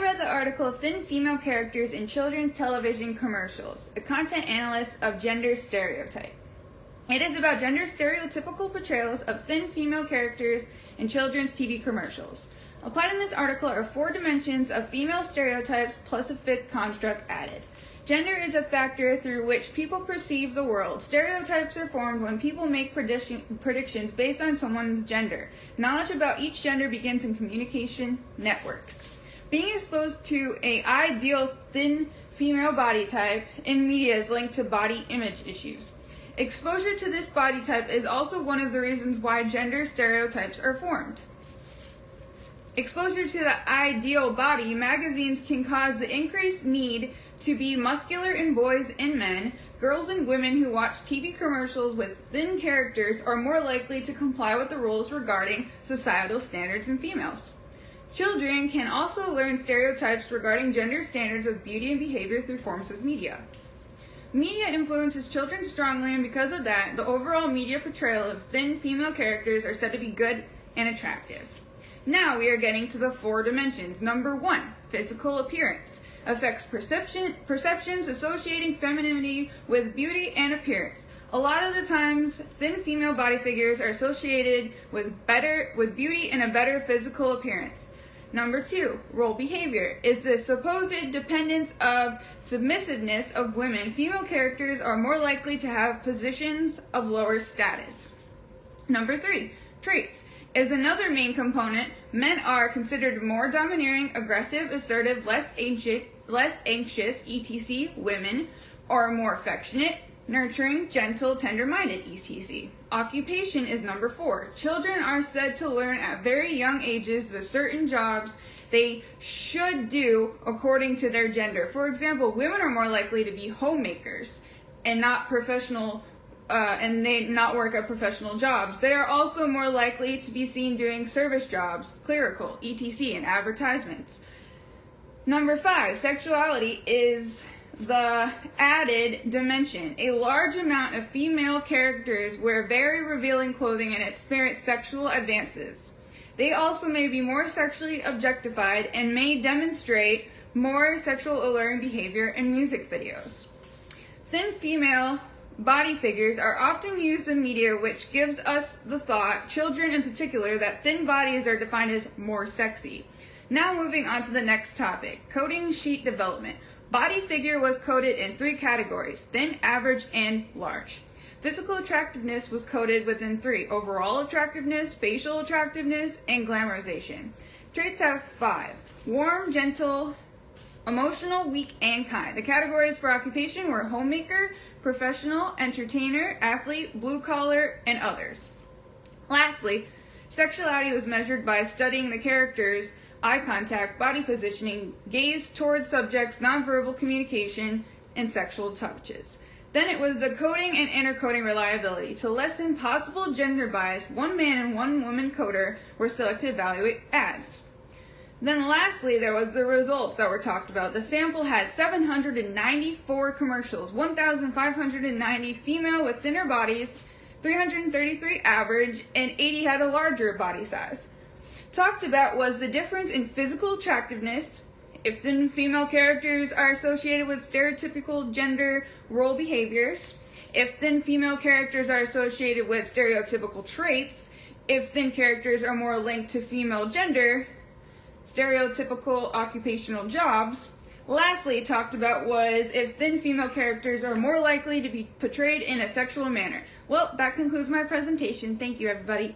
read the article Thin Female Characters in Children's Television Commercials, a content analyst of gender stereotype. It is about gender stereotypical portrayals of thin female characters in children's TV commercials. Applied in this article are 4 dimensions of female stereotypes plus a 5th construct added. Gender is a factor through which people perceive the world. Stereotypes are formed when people make predictions based on someone's gender. Knowledge about each gender begins in communication networks. Being exposed to an ideal thin female body type in media is linked to body image issues. Exposure to this body type is also one of the reasons why gender stereotypes are formed. Exposure to the ideal body magazines can cause the increased need to be muscular in boys and men. Girls and women who watch TV commercials with thin characters are more likely to comply with the rules regarding societal standards in females. Children can also learn stereotypes regarding gender standards of beauty and behavior through forms of media. Media influences children strongly, and because of that, the overall media portrayal of thin female characters are said to be good and attractive. Now we are getting to the 4 dimensions. Number 1, physical appearance. Affects perceptions associating femininity with beauty and appearance. A lot of the times, thin female body figures are associated with beauty and a better physical appearance. Number 2, role behavior. Is the supposed dependence of submissiveness of women. Female characters are more likely to have positions of lower status. Number 3, traits. Is another main component. Men are considered more domineering, aggressive, assertive, less anxious, etc. Women are more affectionate, nurturing, gentle, tender-minded, etc. Occupation is number 4. Children are said to learn at very young ages the certain jobs they should do according to their gender. For example, women are more likely to be homemakers and not professional and they not work at professional jobs. They are also more likely to be seen doing service jobs, clerical, etc., and advertisements. Number 5, sexuality is the added dimension. A large amount of female characters wear very revealing clothing and experience sexual advances. They also may be more sexually objectified and may demonstrate more sexual alluring behavior in music videos. Thin female body figures are often used in media, which gives us the thought, children in particular, that thin bodies are defined as more sexy. Now moving on to the next topic, coding sheet development. Body figure was coded in 3 categories, thin, average, and large. Physical attractiveness was coded within 3, overall attractiveness, facial attractiveness, and glamorization. Traits have 5, warm, gentle, emotional, weak, and kind. The categories for occupation were homemaker, professional, entertainer, athlete, blue collar, and others. Lastly, sexuality was measured by studying the characters' eye contact, body positioning, gaze towards subjects, nonverbal communication, and sexual touches. Then it was the coding and intercoding reliability. To lessen possible gender bias, 1 man and 1 woman coder were selected to evaluate ads. Then lastly, there was the results that were talked about. The sample had 794 commercials, 1,590 female with thinner bodies, 333 average, and 80 had a larger body size. Talked about was the difference in physical attractiveness, if thin female characters are associated with stereotypical gender role behaviors, if thin female characters are associated with stereotypical traits, if thin characters are more linked to female gender, stereotypical occupational jobs. Lastly, talked about was if thin female characters are more likely to be portrayed in a sexual manner. Well, that concludes my presentation. Thank you, everybody.